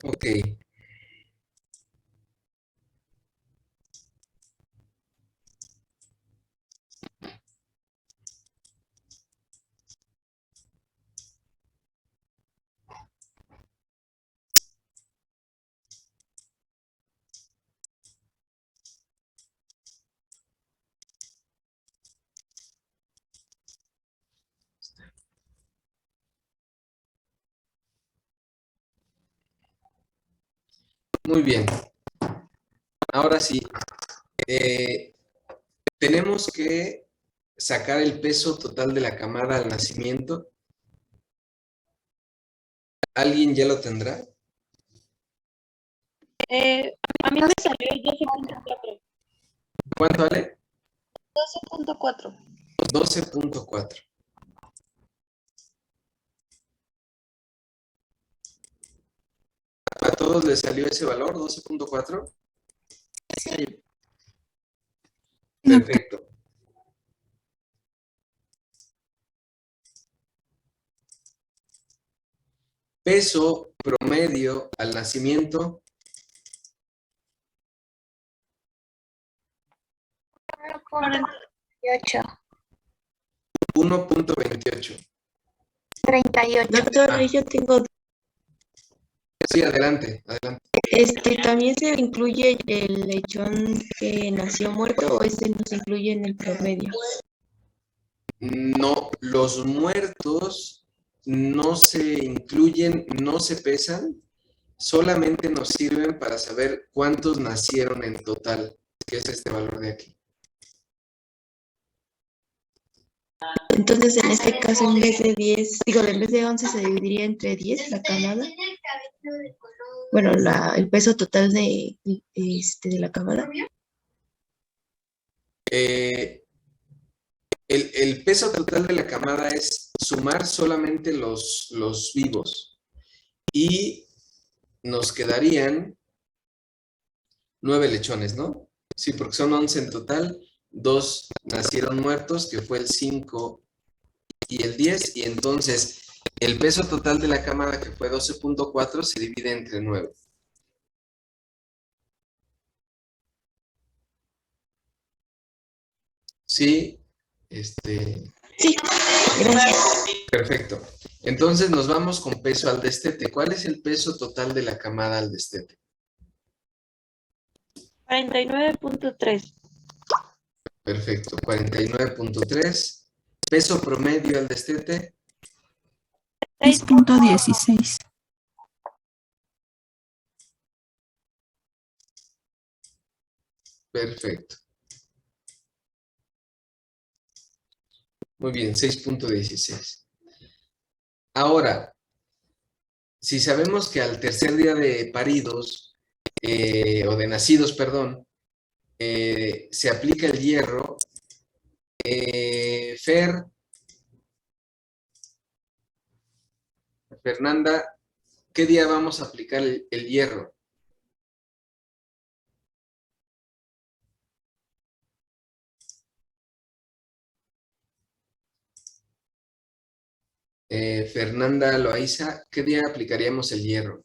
Ok. Muy bien. Ahora sí. Tenemos que sacar el peso total de la camada al nacimiento. ¿Alguien ya lo tendrá? A mí me salió 12.4. ¿Cuánto vale? 12.4. 12.4. ¿A todos les salió ese valor, 12.4? Sí. Perfecto. Peso promedio al nacimiento, 1.28. 1.28. 38. Doctor, Ah. yo tengo, Sí, adelante, adelante. ¿también se incluye el lechón que nació muerto o no se incluye en el promedio? No, los muertos no se incluyen, no se pesan, solamente nos sirven para saber cuántos nacieron en total, que es este valor de aquí. Entonces, en este caso, en vez de 10, en vez de 11 se dividiría entre 10 la camada. Bueno, el peso total de la camada. El peso total de la camada es sumar solamente los vivos y nos quedarían 9 lechones, ¿no? Sí, porque son 11 en total, 2 nacieron muertos, que fue el 5 y el 10, y entonces el peso total de la cámara, que fue 12.4, se divide entre 9. Sí, Sí, gracias. perfecto. Entonces nos vamos con peso al destete. ¿Cuál es el peso total de la camada al destete? 49.3. Perfecto, 49.3. Peso promedio al destete. 6.16. Perfecto. Muy bien, 6.16. Ahora, si sabemos que al tercer día de paridos, o de nacidos, perdón, se aplica el hierro, Fernanda, ¿qué día vamos a aplicar el hierro? Fernanda Loaiza, ¿qué día aplicaríamos el hierro?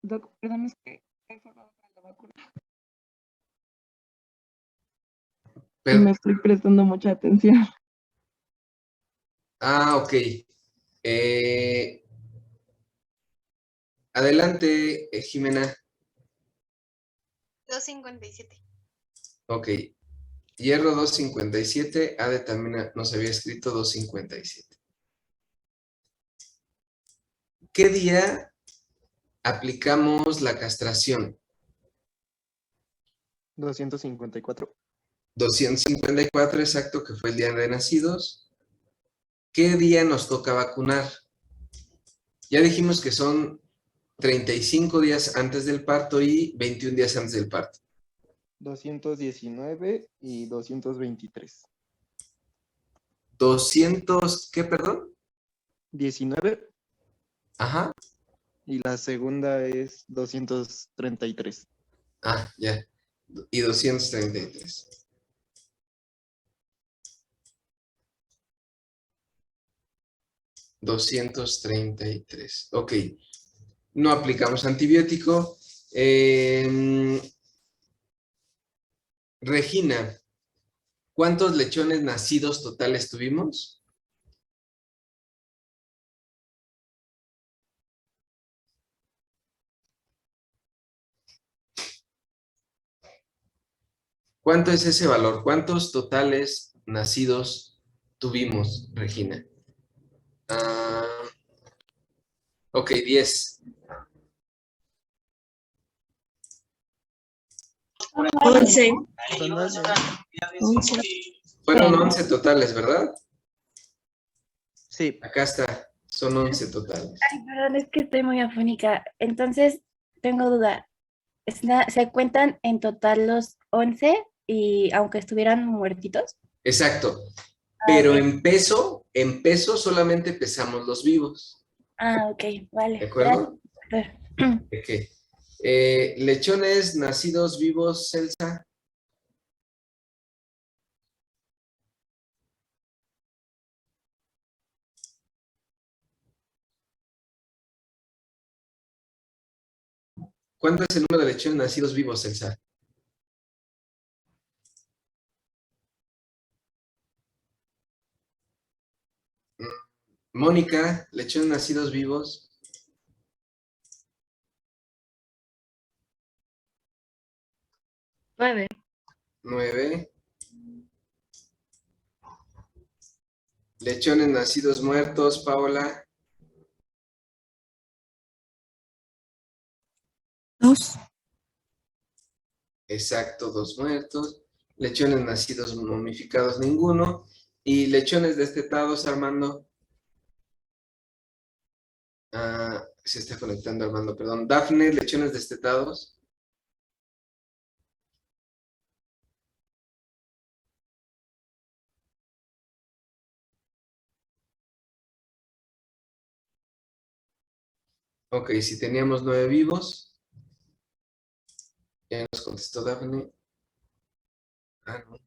Doc, perdón, es que he formado para la vacuna y me estoy prestando mucha atención. Ok. Adelante, Jimena. 257. Ok. Hierro 257, Ade también nos había escrito 257. ¿Qué día aplicamos la castración? 254. 254, exacto, que fue el día de nacidos. ¿Qué día nos toca vacunar? Ya dijimos que son 35 días antes del parto y 21 días antes del parto. 219 y 223. 200, ¿qué, perdón? 19 Ajá. y la segunda es 233. Ya. Y 233. $233. Ok. No aplicamos antibiótico. Regina, ¿cuántos lechones nacidos totales tuvimos? ¿Cuánto es ese valor? ¿Cuántos totales nacidos tuvimos, Regina? Ok, 10. 11. 11. Fueron 11 totales, ¿verdad? Sí. Acá está, son 11 totales. Ay, perdón, es que estoy muy afónica. Entonces, tengo duda. ¿Se cuentan en total los 11 y aunque estuvieran muertitos? Exacto. Ah, Pero ok. en peso solamente pesamos los vivos. Ah, ok, ¿De vale. acuerdo? Gracias. ¿De qué? Lechones nacidos vivos, Celsa. ¿Cuánto es el número de lechones nacidos vivos, Celsa? Mónica, lechones nacidos vivos. 9. 9. Lechones nacidos muertos, Paola. 2. Exacto, 2 muertos. Lechones nacidos momificados, ninguno. Y lechones destetados, Armando. Se está conectando Armando, perdón. Dafne, lechones destetados. Ok, si teníamos 9 vivos. contestó Dafne. Ah, no.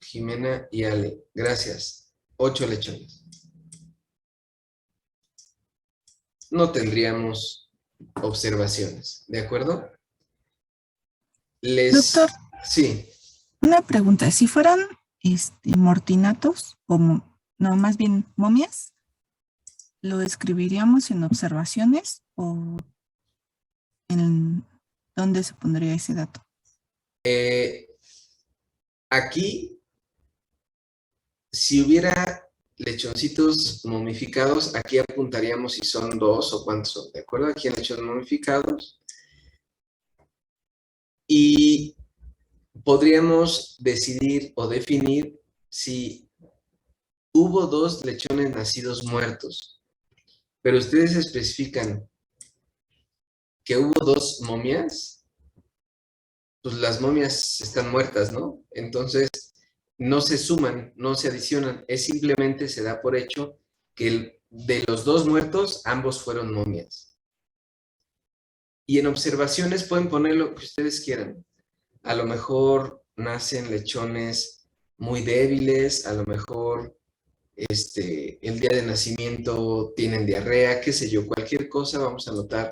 Jimena y Ale. Gracias. 8 lechones. No tendríamos observaciones, ¿de acuerdo? Doctor, Sí, una pregunta. Si fueran mortinatos, o no, más bien momias, ¿lo escribiríamos en observaciones o en dónde se pondría ese dato? aquí, si hubiera lechoncitos momificados, aquí apuntaríamos si son 2 o cuántos son, ¿de acuerdo? Aquí en lechones momificados. Y podríamos decidir o definir si hubo 2 lechones nacidos muertos, pero ustedes especifican que hubo 2 momias, pues las momias están muertas, ¿no? Entonces, no se suman, no se adicionan, es simplemente se da por hecho que de los 2 muertos, ambos fueron momias. Y en observaciones pueden poner lo que ustedes quieran. A lo mejor nacen lechones muy débiles, a lo mejor el día de nacimiento tienen diarrea, qué sé yo, cualquier cosa vamos a anotar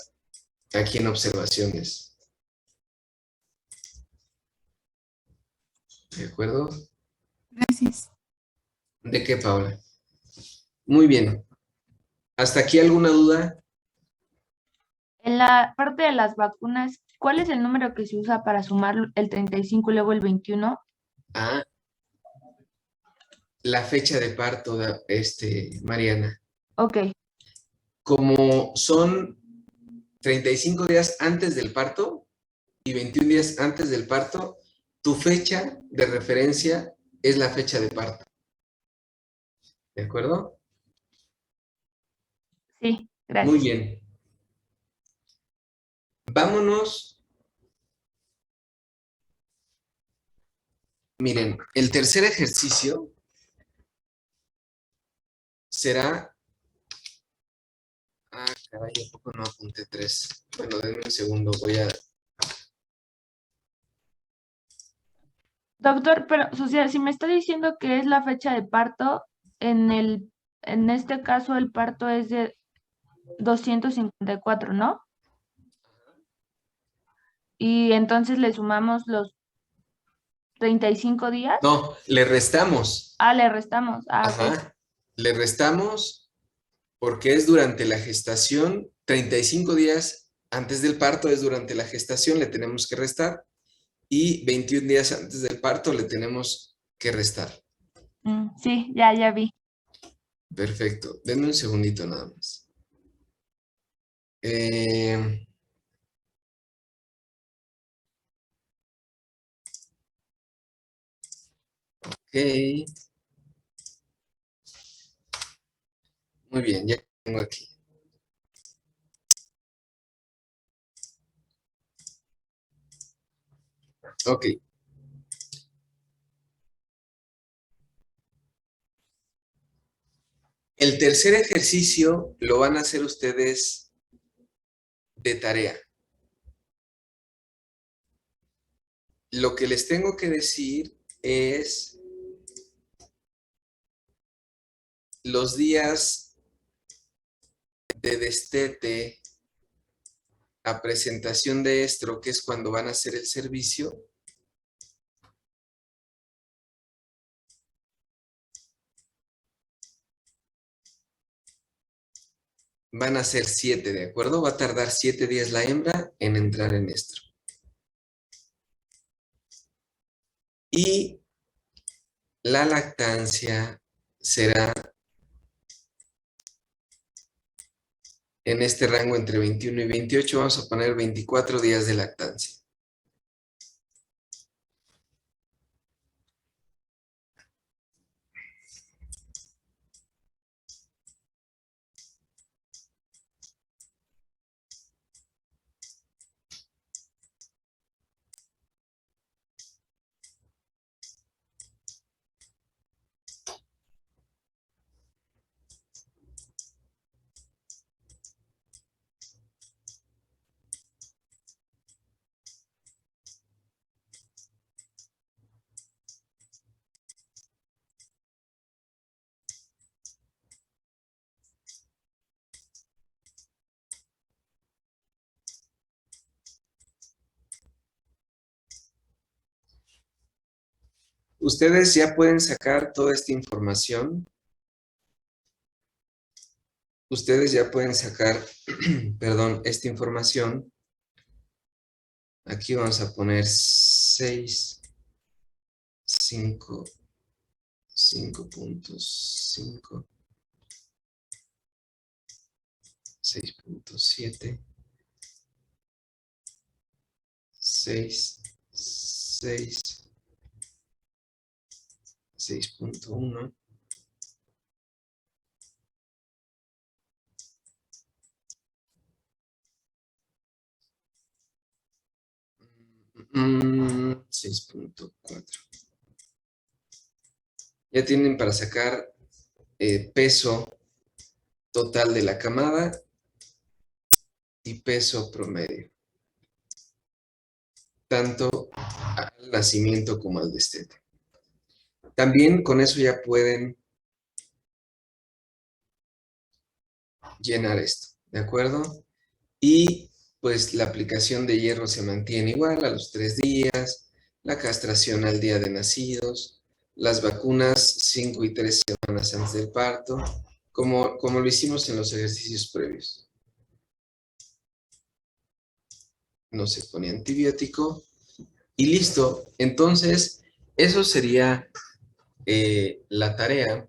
aquí en observaciones. ¿De acuerdo? Gracias. ¿De qué, Paola? Muy bien. ¿Hasta aquí alguna duda? En la parte de las vacunas, ¿cuál es el número que se usa para sumar el 35 y luego el 21? Ah, la fecha de parto, Mariana. Ok, Como son 35 días antes del parto y 21 días antes del parto, tu fecha de referencia es la fecha de parto. ¿De acuerdo? sí, Muy gracias. bien. Vámonos. Miren, el tercer ejercicio será... Ah, caray, ¿a poco no apunté 3? Bueno, denme un segundo, voy a... Doctor, pero, o sea, si me está diciendo que es la fecha de parto, en este caso el parto es de 254, ¿no? Y entonces le sumamos los 35 días. No, le restamos. Ah, le restamos. Ah, ok. Ajá. Le restamos porque es durante la gestación, 35 días antes del parto es durante la gestación, le tenemos que restar, y 21 días antes del parto le tenemos que restar. Sí, ya vi. Perfecto. Denme un segundito nada más. Ok. Muy bien, ya tengo aquí. Ok. El tercer ejercicio lo van a hacer ustedes de tarea. Lo que les tengo que decir es los días de destete a presentación de estro, que es cuando van a hacer el servicio. Van a ser 7, ¿de acuerdo? Va a tardar 7 días la hembra en entrar en estro. Y la lactancia será en este rango entre 21 y 28, vamos a poner 24 días de lactancia. Ustedes ya pueden sacar toda esta información. Ustedes ya pueden sacar, perdón, esta información. Aquí vamos a poner 6, 5, 5.5, 6.7, 6, 6, 6.1. Mm, 6.4. Ya tienen para sacar peso total de la camada y peso promedio, tanto al nacimiento como al destete. También con eso ya pueden llenar esto, ¿de acuerdo? Y pues la aplicación de hierro se mantiene igual a los 3 días, la castración al día de nacidos, las vacunas 5 y 3 semanas antes del parto, como lo hicimos en los ejercicios previos. No se pone antibiótico y listo. Entonces, eso sería la tarea.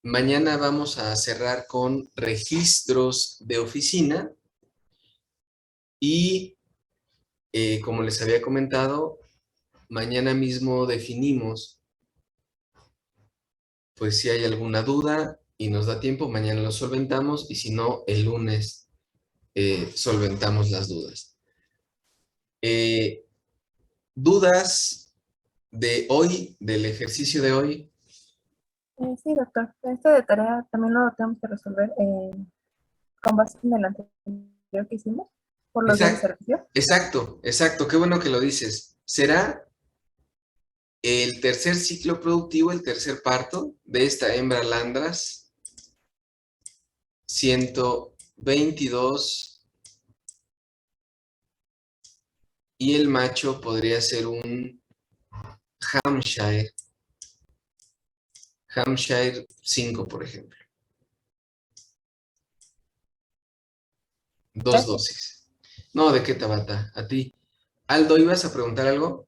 Mañana vamos a cerrar con registros de oficina y como les había comentado, mañana mismo definimos, pues si hay alguna duda y nos da tiempo, mañana lo solventamos y si no, el lunes solventamos las dudas. ¿Dudas de hoy, del ejercicio de hoy? Sí, doctor. Este de tarea también lo tenemos que resolver con base en el anterior que hicimos, por los días de servicio. Exacto. Qué bueno que lo dices. Será el tercer ciclo productivo, el tercer parto de esta hembra Landras 122 y el macho podría ser un Hampshire 5, por ejemplo. 2 dosis. No, ¿de qué, Tabata? A ti. Aldo, ¿ibas a preguntar algo?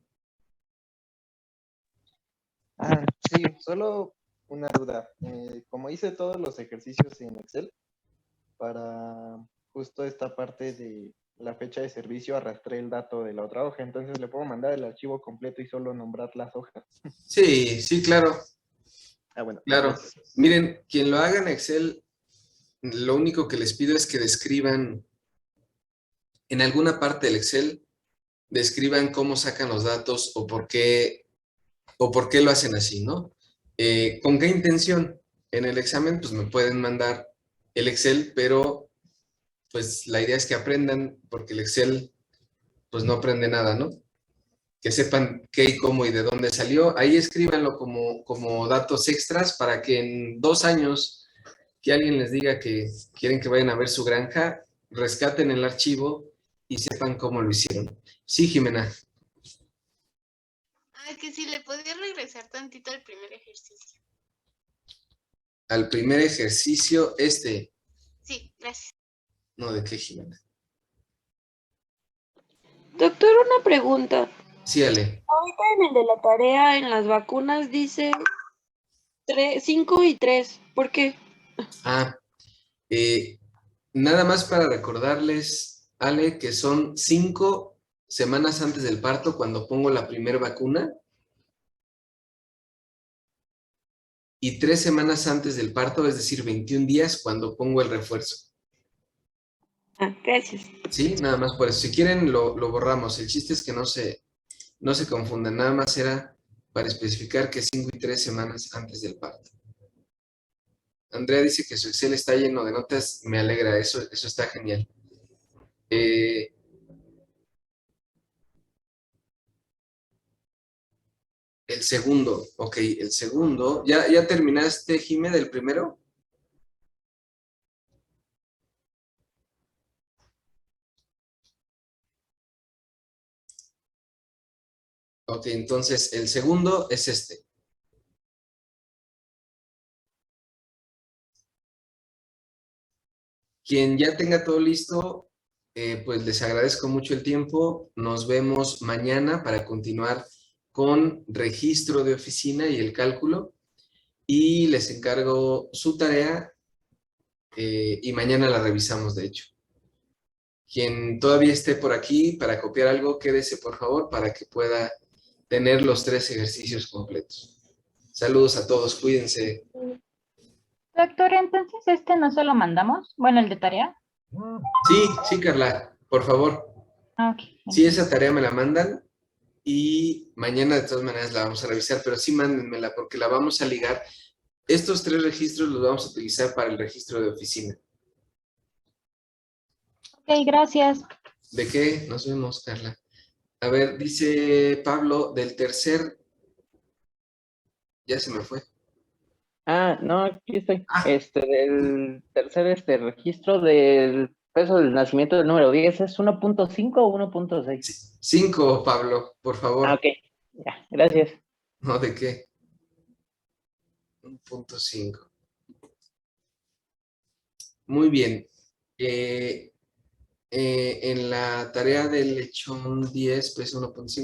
Sí, solo una duda. Como hice todos los ejercicios en Excel, para justo esta parte de la fecha de servicio arrastré el dato de la otra hoja, entonces le puedo mandar el archivo completo y solo nombrar las hojas. Sí, claro. Bueno, Claro. gracias. Miren, quien lo haga en Excel, lo único que les pido es que describan en alguna parte del Excel, describan cómo sacan los datos o por qué lo hacen así, ¿no? ¿Con qué intención? En el examen, pues me pueden mandar el Excel, pero pues la idea es que aprendan, porque el Excel, pues no aprende nada, ¿no? Que sepan qué y cómo y de dónde salió. Ahí escríbanlo como datos extras para que en 2 años que alguien les diga que quieren que vayan a ver su granja, rescaten el archivo y sepan cómo lo hicieron. Sí, Jimena. Que si le podía regresar tantito al primer ejercicio. Al primer ejercicio, Sí, gracias. No, ¿de qué, Jimena? Doctor, una pregunta. Sí, Ale. Ahorita en el de la tarea, en las vacunas, dice 5 y 3. ¿Por qué? Nada más para recordarles, Ale, que son 5 semanas antes del parto cuando pongo la primera vacuna y 3 semanas antes del parto, es decir, 21 días cuando pongo el refuerzo. Gracias. Sí, nada más por eso. Si quieren, lo borramos. El chiste es que no se confundan. Nada más era para especificar que 5 y 3 semanas antes del parto. Andrea dice que su Excel está lleno de notas. Me alegra, eso está genial. El segundo, ok, el segundo. ¿Ya terminaste, Jimé, del primero? Ok, entonces el segundo es este. Quien ya tenga todo listo, pues les agradezco mucho el tiempo. Nos vemos mañana para continuar con registro de oficina y el cálculo. Y les encargo su tarea y mañana la revisamos, de hecho. Quien todavía esté por aquí para copiar algo, quédese por favor para que pueda tener los 3 ejercicios completos. Saludos a todos, cuídense. Doctor, entonces este no se lo mandamos. Bueno, el de tarea. Sí, Carla, por favor. Ok. Sí, esa tarea me la mandan y mañana de todas maneras la vamos a revisar, pero sí mándenmela porque la vamos a ligar. Estos 3 registros los vamos a utilizar para el registro de oficina. Ok, gracias. ¿De qué? Nos vemos, Carla. A ver, dice Pablo, del tercer... Ya se me fue. No, aquí estoy. Del tercer registro del peso del nacimiento del número 10, ¿es 1.5 o 1.6? 5, Pablo, por favor. Ok, ya, gracias. No, ¿de qué? 1.5. Muy bien. En la tarea del lechón 10, pues 1.5.